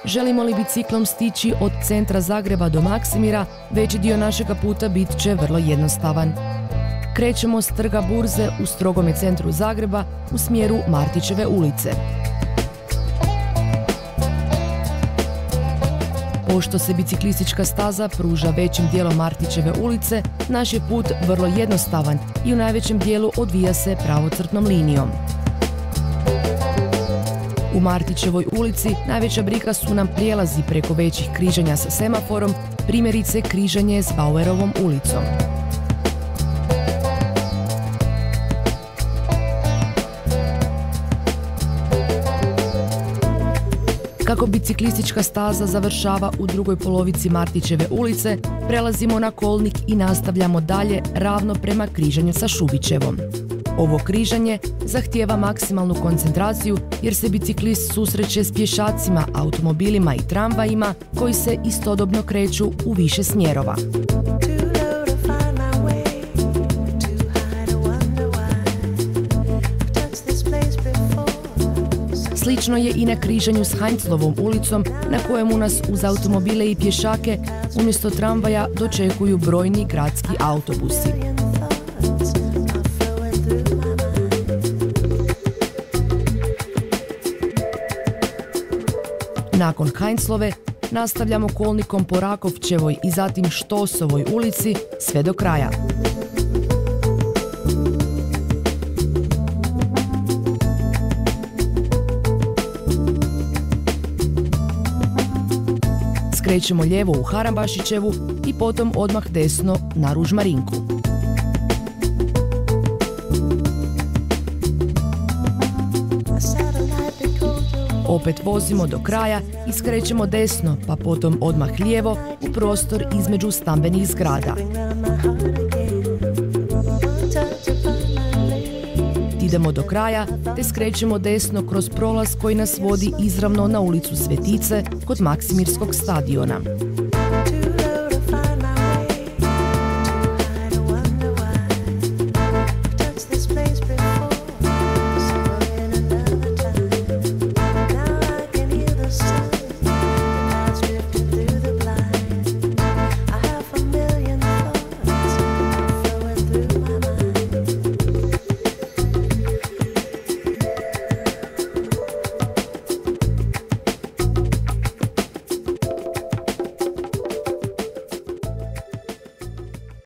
Želimo li biciklom stići od centra Zagreba do Maksimira, veći dio našega puta bit će vrlo jednostavan. Krećemo s Trga Burze u strogome centru Zagreba u smjeru Martićeve ulice. Pošto se biciklistička staza pruža većim dijelom Martićeve ulice, naš je put vrlo jednostavan i u najvećem dijelu odvija se pravocrtnom linijom. U Martićevoj ulici najveća brika su nam prijelazi preko većih križanja sa semaforom, primjerice križanje s Bauerovom ulicom. Kako biciklistička staza završava u drugoj polovici Martićeve ulice, prelazimo na kolnik i nastavljamo dalje ravno prema križanju sa Šubićevom. Ovo križanje zahtijeva maksimalnu koncentraciju jer se biciklist susreće s pješacima, automobilima i tramvajima koji se istodobno kreću u više smjerova. Slično je i na križanju s Heinzlovom ulicom, na kojemu nas uz automobile i pješake umjesto tramvaja dočekuju brojni gradski autobusi. Nakon Heinzlove nastavljamo kolnikom po Rakovčevoj i zatim Štosovoj ulici sve do kraja. Skrećemo lijevo u Harambašićevu i potom odmah desno na Ružmarinku. Opet vozimo do kraja i skrećemo desno, pa potom odmah lijevo u prostor između stambenih zgrada. Idemo do kraja te skrećemo desno kroz prolaz koji nas vodi izravno na ulicu Svetice kod Maksimirskog stadiona.